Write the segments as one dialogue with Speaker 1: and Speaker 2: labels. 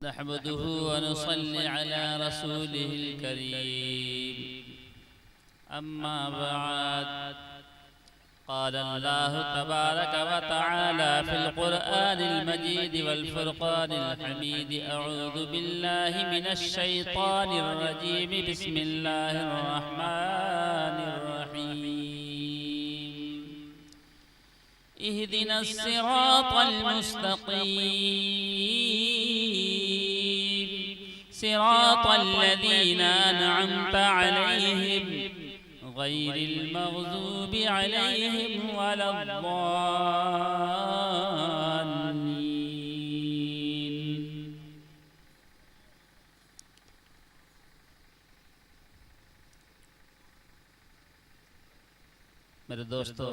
Speaker 1: नहमदुहु व नुसल्ली अला रसूलिहिल करीम अम्मा बअद क़ाल अल्लाहु तबारक व तआला फ़िल क़ुरआनिल मजीद वल फ़ुरक़ानिल हमीद अऊज़ु बिल्लाहि मिनश शैतानिर रजीम बिस्मिल्लाहिर रहमानिर रहीम इहदिनस सिरातल मुस्तक़ीम सिरातल लज़ीना अनअमता अलैहिम गैरिल मग़ज़ूबि अलैहिम वलद्दाल्लीन। मेरे दोस्तों,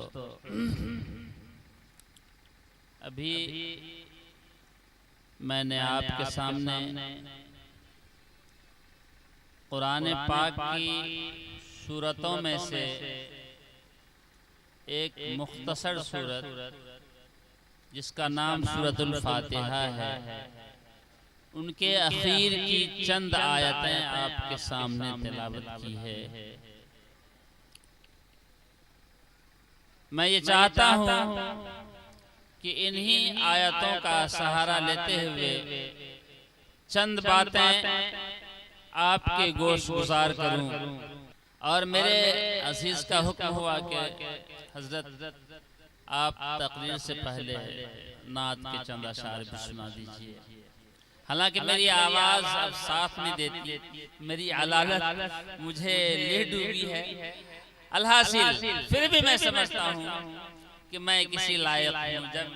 Speaker 1: अभी मैंने आपके सामने कुरान पाक की सूरतों में से एक मुख्तसर सूरत जिसका नाम सूरतुल फातिहा है, उनके आखिर की चंद आयतें आपके सामने तिलावत की है। मैं ये चाहता हूँ कि इन्हीं आयतों का सहारा लेते हुए चंद बातें आपके गोश गुजार करूं। और मेरे अजीज का हुक्म हुआ कि हजरत आप तकरीर से पहले नात के चंद अशार भी सुना दीजिए। हालांकि मेरी आवाज़ अब साथ नहीं देती, मेरी अलालत मुझे ले डूबी है। अलहासिल फिर भी मैं समझता हूँ कि मैं किसी लायक हूँ। जब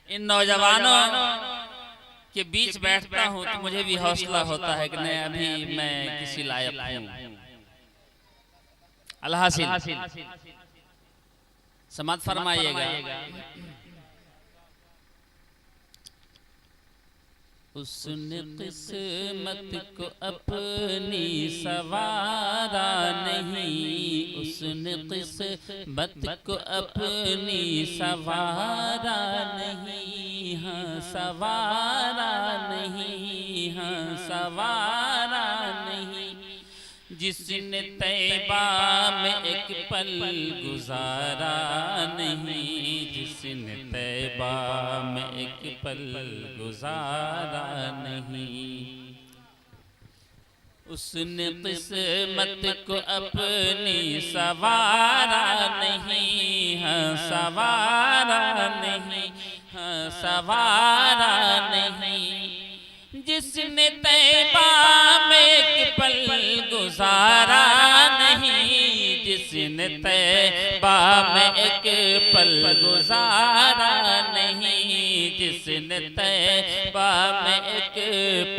Speaker 1: इन नौजवानों के बीच बैठता हूँ तो मुझे भी हौसला होता है कि नहीं, अभी मैं किसी लायक हूँ। अलहासिल समात फरमाइएगा। उसने किस्मत को अपनी सवारा नहीं, उसने किस्मत को अपनी सवारा नहीं, हाँ सवारा नहीं, हाँ सवारा नहीं। जिसने तैबा में एक पल गुजारा नहीं, जिसने तैबा में एक पल गुजारा नहीं, उसने किस्मत को अपनी सवारा नहीं, हाँ सवारा नहीं, हाँ सवारा नहीं। जिसने तैबा में एक पल गुजारा नहीं, जिसने तैबा में एक पल गुजारा नहीं, जिसने तैबा में एक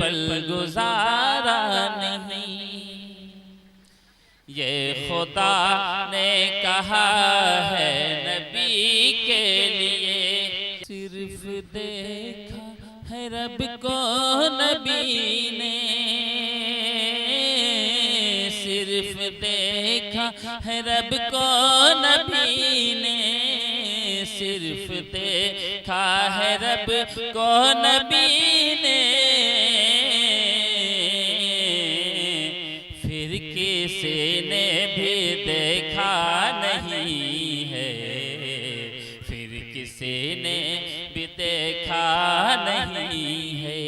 Speaker 1: पल गुजारा नहीं। ये खुदा ने कहा है नबी के लिए, सिर्फ देखा है रब को नबी ने, सिर्फ देखा है रब को नबी ने, सिर्फ देखा है रब को नबी ने। फिर किसी ने भी देखा नहीं है, फिर किसी ने भी देखा नहीं है।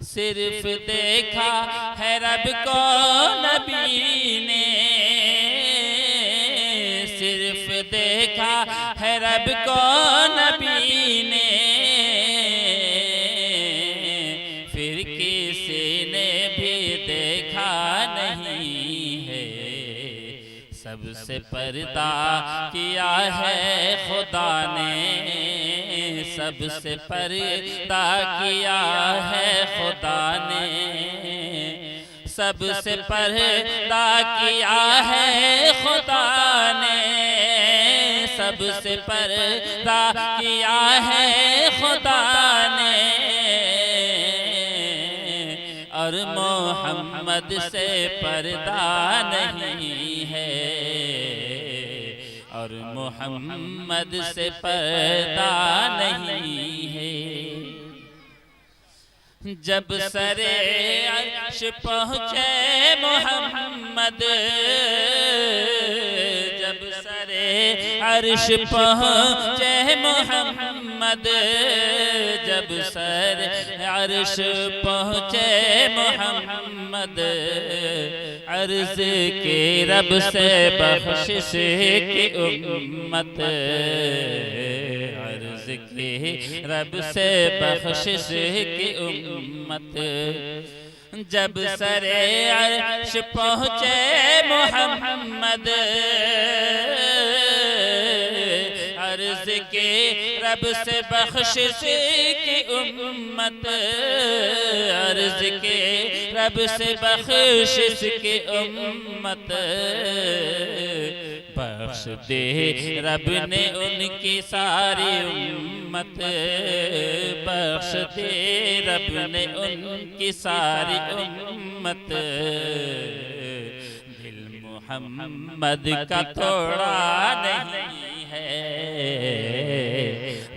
Speaker 1: सिर्फ देखा है रब को नबी ने, सिर्फ देखा है रब को नबी ने। फिर किसी ने भी देखा नहीं है। सबसे पर्दा किया है खुदा ने, सबसे पर्दा किया है खुदा ने, सबसे पर्दा किया है खुदा ने, सबसे पर्दा किया है खुदा ने। और मोहम्मद से पर्दा नहीं है, और मोहम्मद से पर्दा नहीं है। जब सरे अर्श पहुँचे मोहम्मद, जब सरे अर्श पहुँचे मोहम्मद, जब सरे अर्श पहुँचे मोहम्मद, अर्ज़ के रब से बख्शिश की उम्मत, अर्ज़ के रब से बख्शिश की उम्मत। जब सरे अर्श पहुँचे मोहम्मद, अर्ज़ के रब से बख्शिश की उम्मत, अर्ज़ के रब से बख्शिश की उम्मत। बख्श दे रब ने उनकी सारी उम्मत, बख्श दे रब ने उनकी सारी उम्मत। दिल मोहम्मद का तोड़ा नहीं है,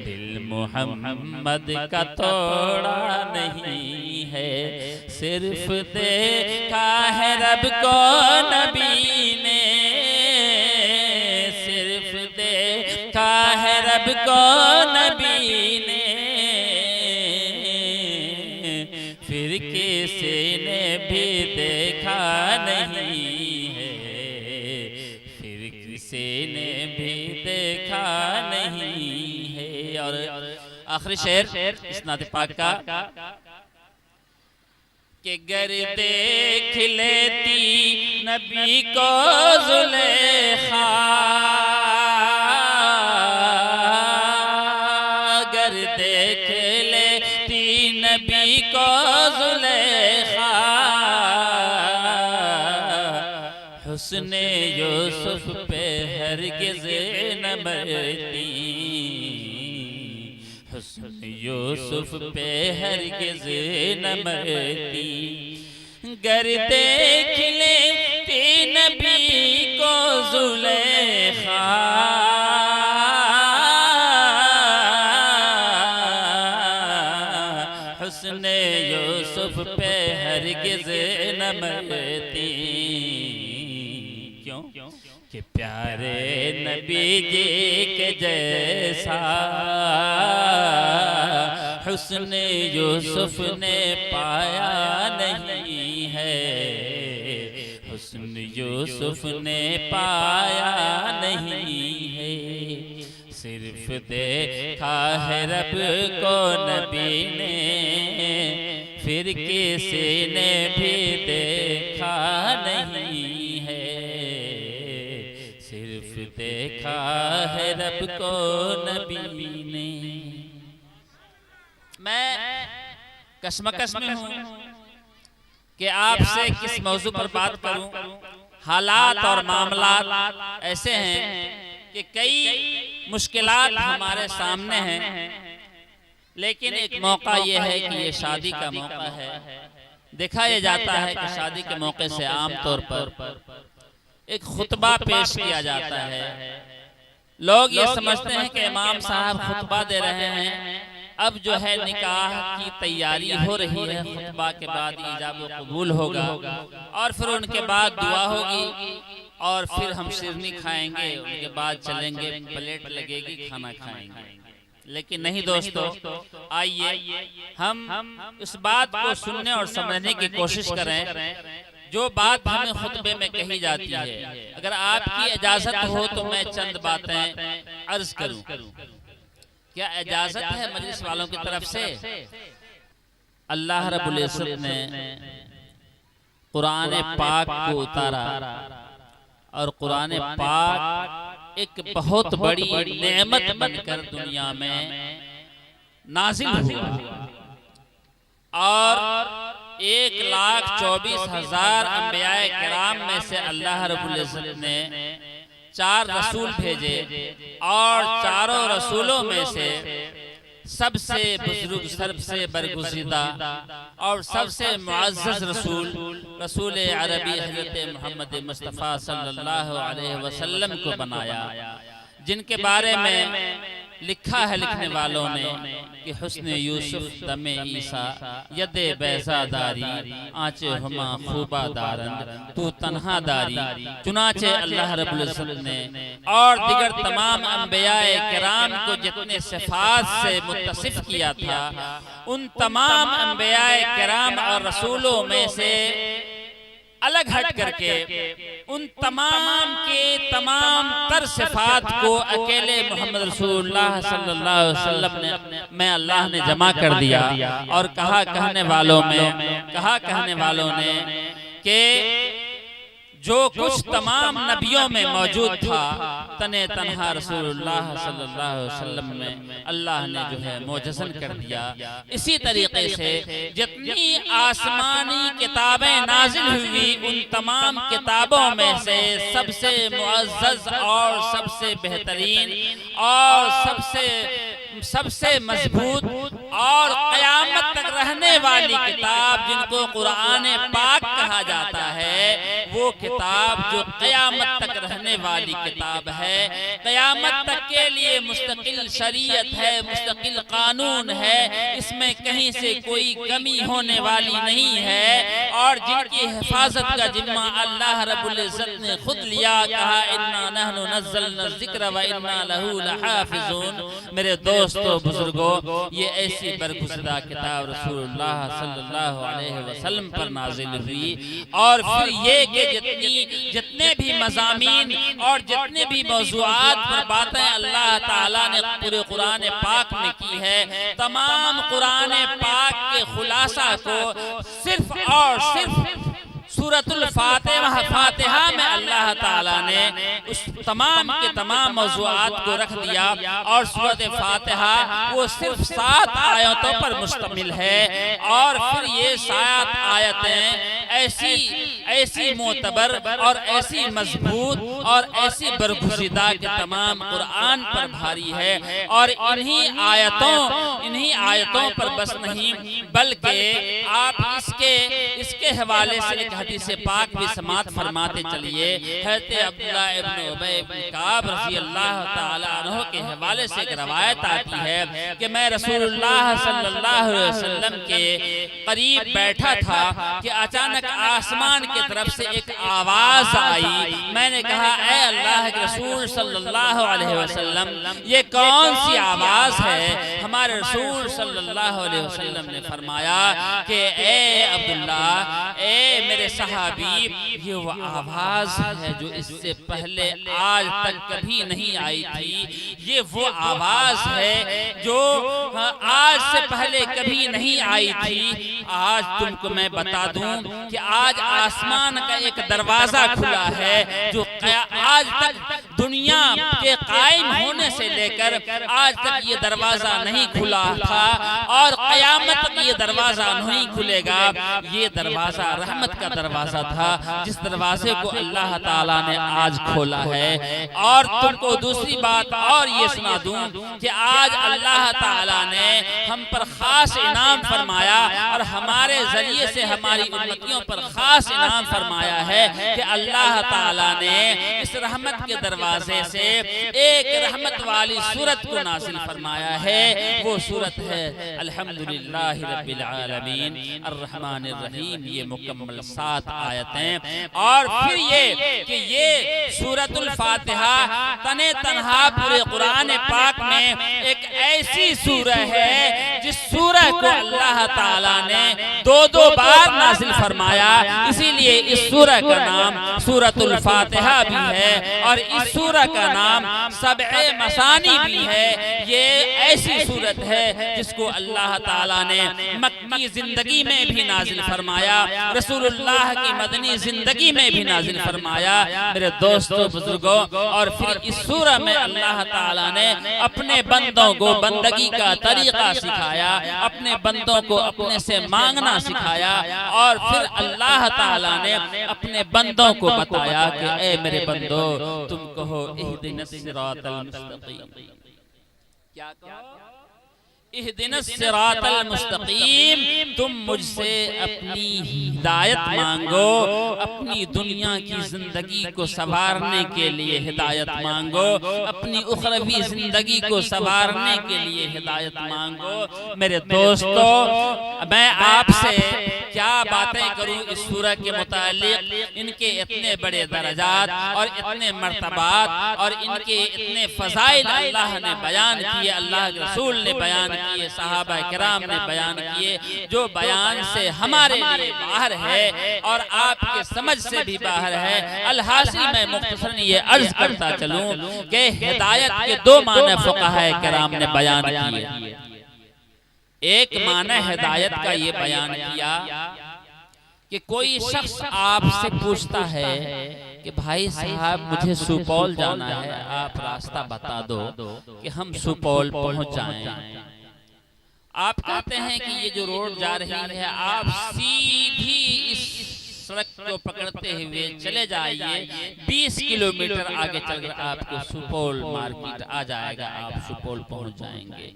Speaker 1: दिल मोहम्मद का तोड़ा नहीं है। सिर्फ देखा है रब को नबी ने, सिर्फ देखा है रब को नबी ने, फिर किसी ने भी देखा नहीं है, फिर किसी ने भी देखा नहीं है। और आखिरी शेर इस नात पाक का कि गर देख लेती नबी को ज़ुलेखा, गर देख लेती नबी को ज़ुलेखा, हुस्ने यूसुफ पे हरगिज़ न मरती, हुस्न यूसुफ पे हरगिज़ न मरती। गर देख लेती नबी को ज़ुलेखा, हुस्न यूसुफ पे हरगिज़ न मरती। क्यों कि प्यारे नबी जी के जैसा हुस्न यूसुफ ने पाया नहीं है, हुस्न यूसुफ ने पाया नहीं है। सिर्फ देखा है रब को नबी ने, फिर किसी ने भी देखा नहीं है, सिर्फ देखा है रब को नबी ने। मैं कशमकश में हूँ कि आपसे किस मौजू पर बात करूं। हालात और मामलात ऐसे हैं कि कई मुश्किलात हमारे सामने हैं, लेकिन एक मौका ये है कि ये शादी का मौका है। देखा यह जाता है कि शादी के मौके से आमतौर पर एक खुतबा पेश किया जाता है। लोग ये समझते हैं कि इमाम साहब खुतबा दे रहे हैं, अब जो है निकाह की तैयारी हो रही है, खुतबा के बाद ईजाब व कबूल होगा और फिर उनके बाद दुआ होगी और फिर हम शिरनी खाएंगे, उनके बाद चलेंगे, प्लेट लगेगी, खाना खाएंगे। लेकिन नहीं दोस्तों, आइए हम इस बात को सुनने और समझने की कोशिश करें जो बात हमें खुतबे में कही जाती है। अगर आपकी इजाजत हो तो मैं चंद बातें अर्ज करूं। क्या इजाजत है मजलिस वालों की तरफ से? अल्लाह रब्बुल इज्जत ने कुरान पाक को उतारा और कुरान पाक एक बहुत बड़ी नेमत बनकर दुनिया में नाजिल हुआ और 1,24,000 अंबियाए किराम में से अल्लाह रब्बुल इज्जत ने 4 रसूल भेजे और चारों रसूलों में से सबसे बुजुर्ग, सबसे बरगुज़ीदा और सबसे मुअज़्ज़ज़ रसूल रसूल अरबी हज़रत मोहम्मद मुस्तफ़ा सल्लल्लाहु अलैहि वसल्लम को बनाया, जिनके बारे में लिखा है लिखने वालों ने कि हुस्न यूसुफ दमे ईसा यदे बैजादारी आंचे हुमा खूबा दारन तू तन्हा दारी। चुनाचे अल्लाह रब्बुल इज्जत ने और दिगर तमाम अंबियाए किराम को जितने सिफात से मुत्तसिफ किया था, उन तमाम अंबियाए किराम और रसूलों में से अलग हट करके उन तमाम के तमाम तर सिफात को अकेले मोहम्मद रसूलुल्लाह सल्लल्लाहु अलैहि वसल्लम ने मैं अल्लाह ने जमा कर दिया। और कहा कहने वालों ने कि जो कुछ तमाम नबियों में मौजूद था तने तन्हा रसूलुल्लाह सल्लल्लाहु अलैहि वसल्लम में अल्लाह ने जो है मोजज़न कर दिया। इसी तरीके से जितनी आसमानी किताबें नाजिल हुई उन तमाम किताबों में से सबसे मुअज़्ज़ज़ और सबसे बेहतरीन और सबसे मजबूत और क़यामत तक रहने वाली किताब जिनको कुरान पाक कहा जाता है, वो किताब जो क़यामत तक रहने वाली किताब है, क़यामत तक के लिए मुस्तकिल शरीयत है, मुस्तकिल कानून है, इसमें कहीं से कोई कमी होने वाली नहीं है। और जिनकी हिफाजत का जिम्मा अल्लाह रब्बुल इज्जत ने खुद लिया, कहा इन्ना नहनु नज़्ज़लना ज़िक्र व इन्ना लहू लहाफ़िज़ून। मेरे दोस्तों बुजुर्गों, ये ऐसी बरगुज़िदा किताब रसूलुल्लाह सल्लल्लाहु अलैहि वसल्लम पर नाजिल हुई। और फिर ये कि जितने भी मज़ामीन और जितने भी मौज़ूआत पर बातें अल्लाह ताला ने पूरे कुरान पाक में की है, तमाम कुरान पाक के खुलासा को सिर्फ और सिर्फ सूरतुल फातिहा में अल्लाह ताला ने उस तमाम के तमाम मौज़ूआत को रख दिया। और सूरत फातिहा वो सिर्फ 7 आयतों पर मुश्तमिल है। और फिर ये 7 आयतें ऐसी मोतबर और ऐसी मजबूत और ऐसी बरगुज़िदा के तमाम कुरान पर भारी है। और इन्हीं आयतों पर बस नहीं, बल्कि आप इसके हवाले से एक हदीस पाक भी समात फरमाते चलिए। हज़रत अब्दुल्लाह इब्न उबय इब्न काब रज़ी अल्लाह ताला अन्हु के हवाले से एक रवायत आती है कि मैं रसूलुल्लाह सल्लल्लाहु अलैहि वसल्लम के करीब बैठा था कि अचानक आसमान की तरफ से एक आवाज आई। मैंने कहा, ऐ अल्लाह के रसूल सल्लल्लाहु अलैहि वसल्लम, ये कौन सी आवाज है? हमारे रसूल सल्लल्लाहु अलैहि वसल्लम ने फरमाया कि ए अब्दुल्ला, ए मेरे सहाबी, ये वो आवाज है जो इससे पहले आज तक कभी नहीं आई थी। ये वो आवाज है जो आज से पहले कभी नहीं आई थी। आज तुमको मैं बता दूं कि आज आसमान का एक दरवाजा खुला है जो आज तक दुनिया के कायम होने से लेकर आज तक ये दरवाजा नहीं खुला था और क़यामत तक ये दरवाजा नहीं खुलेगा। ये दरवाजा रहमत का दरवाजा था, जिस दरवाजे को अल्लाह ताला ने आज खोला है। और तुमको दूसरी बात और ये सुना दूं कि आज अल्लाह ताला ने हम पर खास इनाम फरमाया और हमारे जरिए से हमारी उम्मतियों पर खास इनाम फरमाया है कि अल्लाह ताला ने इस रहमत के दरवाजे से एक रहमत वाली सूरत को नाज़िल फरमाया है। वो सूरत है अल्हम्दुलिल्लाहि रब्बिल आलमीन अर्रहमानिर रहीम। ये मुकम्मल 7 आयतें। और फिर ये कि ये सूरतुल फातिहा तने तन्हा पूरे कुरान पाक में एक ऐसी सूरह है जिस सूरह को अल्लाह ताला ने 2-2 बार नाज़िल फरमाया। इसीलिए इस सूरह का नाम सूरतुल फातिहा भी है और इस सूरह का नाम सबए मसानी भी है। ये ऐसी सूरत है जिसको अल्लाह ताला ने मक्की जिंदगी में भी नाज़िल फरमाया, रसूलुल्लाह की मदनी जिंदगी में भी नाज़िल फरमाया। मेरे दोस्तों बुजुर्गों, और फिर इस सूरह में अल्लाह ताला ने अपने बंदों को बंदगी का तरीका सिखाया, अपने बंदों को अपने से मांगना सिखाया। और फिर अल्लाह ताला ने अपने बंदों को बताया कि ए मेरे बंदो, तुम कहो इहदिनस सिरातल मुस्तकीम। क्या कहो? इहदिनस सिरातल मुस्तकीम, तुम मुझसे अपनी हिदायत मांगो, अपनी दुनिया की जिंदगी को संवारने के लिए हिदायत मांगो, अपनी उखरवी जिंदगी को संवारने के लिए हिदायत मांगो। मेरे दोस्तों, मैं आपसे क्या बातें करूं इस सूरह के मुतालिक। इनके इतने बड़े दर्जात और इतने मर्तबात और इनके इतने फजाइल अल्लाह ने बयान किए, अल्लाह के रसूल ने बयान किए, सहाबा किराम ने बयान किए, जो बयान से हमारे लिए बाहर है और आपके समझ से भी बाहर है। अलहासिल मैं मुख्तसरन ये अर्ज करता चलूं कि हिदायत के दो माने फुक़हा किराम ने बयान किए। एक माने हिदायत का ये बयान किया कि कोई शख्स आपसे पूछता है कि भाई साहब मुझे सुपौल जाना है, आप रास्ता बता दो कि हम सुपौल पहुंच जाएं। आप कहते हैं कि ये जो रोड जा रही है आप सीधी इस सड़क को पकड़ते हुए चले जाइए, 20 किलोमीटर आगे चलकर आपको सुपौल मार्केट आ जाएगा, आप सुपौल पहुंच जाएंगे।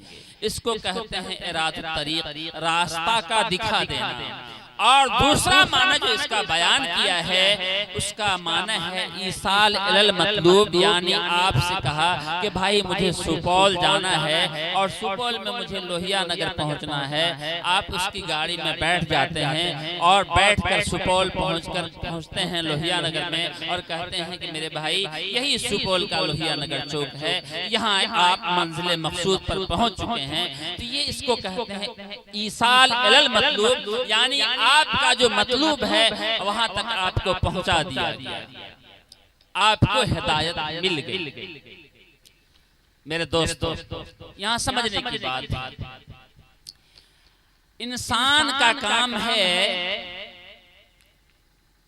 Speaker 1: इसको कहते हैं इरादत तरीक, रास्ता का दिखा देना। और दूसरा माना जो इसका बयान किया है उसका माना है ईसाल इलल मतलूब, यानी आपसे कहा कि भाई मुझे सुपौल जाना है और सुपौल में मुझे लोहिया नगर पहुंचना है। आप उसकी गाड़ी में बैठ जाते हैं और बैठकर सुपौल पहुंचते हैं लोहिया नगर में और कहते हैं कि मेरे भाई यही सुपौल का लोहिया नगर चौक है, यहाँ आप मंजिल मकसूद पर पहुंच चुके हैं। तो ये इसको कहते हैं ईसाल इलल मतलूब, यानी आपका जो मतलूब है वहां तक आपको पहुंचा दिया, आपको हिदायत मिल गई। मेरे दोस्तों, यहां समझने की बात है, इंसान का काम है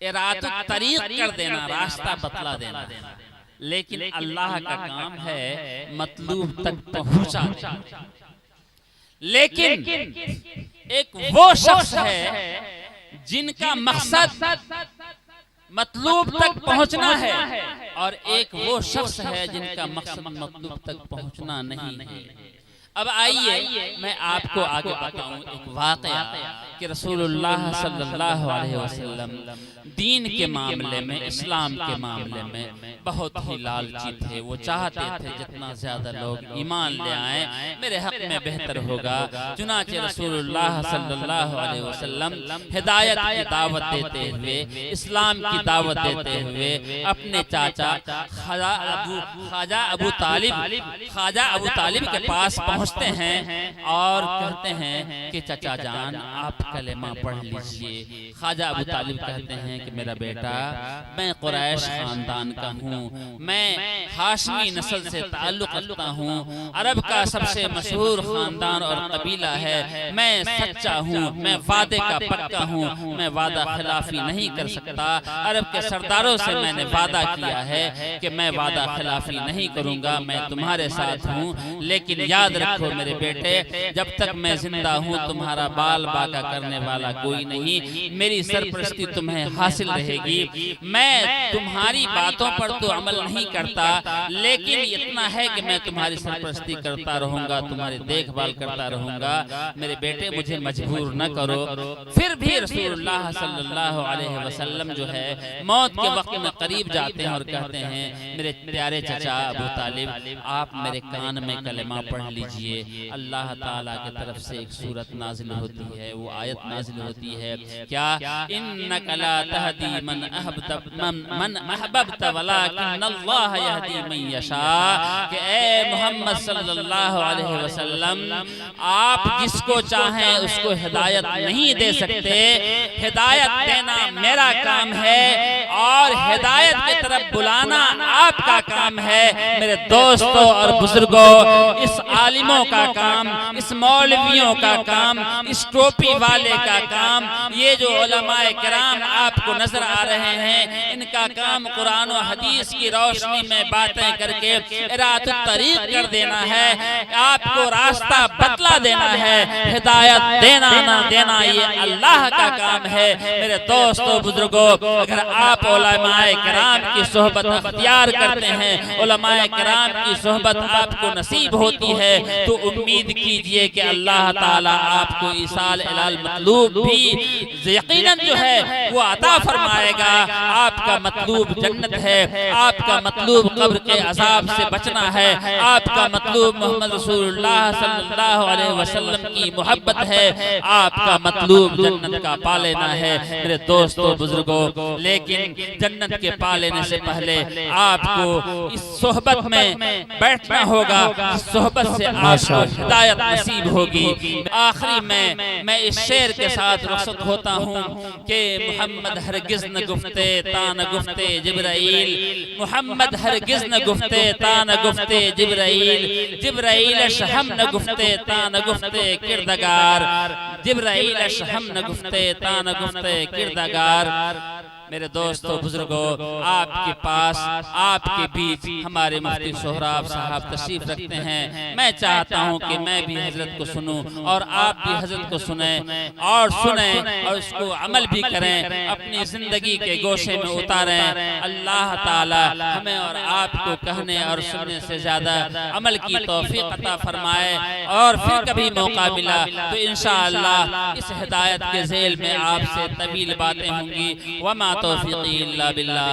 Speaker 1: इरादत तरीक कर देना, रास्ता बतला देना, लेकिन अल्लाह का काम है मतलूब तक पहुंचा देना। लेकिन एक वो शख्स है जिनका मकसद मतलूब तक पहुंचना है और एक वो शख्स है जिनका मकसद मतलूब तक पहुंचना नहीं है। अब आइए मैं आपको आगे बताऊं एक वाक़या कि रसूलुल्लाह सल्लल्लाहु अलैहि वसल्लम दीन के मामले में, इस्लाम के मामले में बहुत ही लालची थे। वो चाहते थे जितना ज्यादा लोग ईमान ले आए मेरे हक में बेहतर होगा। चुनाचे रसूलुल्लाह सल्लल्लाहु अलैहि वसल्लम हिदायत की दावत देते हुए, इस्लाम की दावत देते हुए अपने चाचा ख्वाजा अबू तालिब के पास पहुंचते हैं और कहते हैं कि चाचा जान आप कलेमा पढ़ लीजिए। ख्वाजा अबू तालिब कहते हैं कि मेरा बेटा, मैं कुरैश खानदान का हूँ, मैं हाशमी नस्ल से ताल्लुक रखता हूँ, अरब का सबसे मशहूर खानदान और कबीला है, मैं सच्चा हूँ, मैं वादे का पक्का हूँ, मैं वादा खिलाफी नहीं कर सकता। अरब के सरदारों से मैंने वादा किया है कि मैं वादा खिलाफी नहीं करूँगा, मैं तुम्हारे साथ हूँ। लेकिन याद रखो मेरे बेटे, जब तक मैं जिंदा हूँ तुम्हारा बाल बाका करने वाला कोई नहीं, मेरी सरपरस्ती तुम्हें हासिल रहेगी। मैं तुम्हारी बातों पर तो अमल नहीं करता, लेकिन इतना है कि मैं तुम्हारी सरपरस्ती करता रहूंगा, तुम्हारी देखभाल करता रहूंगा। मेरे बेटे मुझे मजबूर न करो। फिर भी रसूलुल्लाह सल्लल्लाहु अलैहि वसल्लम जो है मौत के वक्त में करीब जाते हैं और कहते हैं मेरे प्यारे चचा अबू तालिब आप मेरे कान में कलेमा पढ़ लीजिए। अल्लाह ताला की तरफ से एक सूरत नाजिल होती है, वो आयत नाजिल होती है, क्या इन्नका ला तहदी मन अहबब्त वलाकिन्नल्लाह यहदी मन यशा, कि ए मोहम्मद सल्लल्लाहु अलैहि वसल्लम आप जिसको चाहें उसको हिदायत नहीं दे सकते, हिदायत देना मेरा काम है और हिदायत की तरफ बुलाना आपका काम है। मेरे दोस्तों और बुजुर्गों, इस आलिमों का काम, इस मौलवियों का काम, इस टोपी वाले का काम, ये जो उलमाए किराम आपको नजर आ रहे हैं, इनका काम कुरान और हदीस की रोशनी में बातें करके इरादत तरीक कर देना है, आपको रास्ता बतला देना है, हिदायत देना ना देना ये अल्लाह का काम है। मेरे दोस्तों बुजुर्गों, अगर आप उलमाए किराम की सोहबत अख्तियार करते हैं, उलमाए किराम की सोहबत आपको नसीब होती है, तो उम्मीद कीजिए कि अल्लाह ताला आपको इसाल इलाल मतलूब भी यकीनन जो है वो अता फरमाएगा। आपका मतलूब जन्नत है, आपका मतलूब कब्र के अजाब से बचना है, आपका मतलूब मोहम्मद रसूलुल्लाह सल्लल्लाहु अलैहि वसल्लम की मोहब्बत है, आपका मतलूब जन्नत का पा लेना है। मेरे दोस्तों बुजुर्गों, लेकिन जन्नत के पा लेने से पहले आपको इस सोहबत में बैठना होगा, इस सोहबत से आपको हिदायत नसीब होगी। आखिरी में मैं इस शेर के साथ रुखसत होता हूँ कि मोहम्मद हरगिज़ न गुफ्ते तान गुफ्ते जिब्राइल, मोहम्मद हरगिज़ न गुफ्ते तान गुफ्ते जिब्राइल, जिब्राइल शहम न गुफ्ते तान गुफ्ते किरदगार, जिब्राइल शहम न गुफ्ते तान गुफ्ते किरदगार। मेरे दोस्तों बुजुर्गों, आपके पास आपके बीच हमारे मुफ्ती सोहराब साहब तशरीफ रखते हैं। मैं चाहता हूं कि मैं भी हजरत को सुनूं और आप भी हजरत को सुने और उसको अमल भी करें, अपनी जिंदगी के गोशे में उतारें। अल्लाह ताला हमें और आपको कहने और सुनने से ज्यादा अमल की तौफीक अता फरमाए। और फिर कभी मौका मिला तो इंशाअल्लाह इस हिदायत के झेल में आपसे तवील बातें होंगी। वमा तौफीक़ी इल्ला बिल्लाह।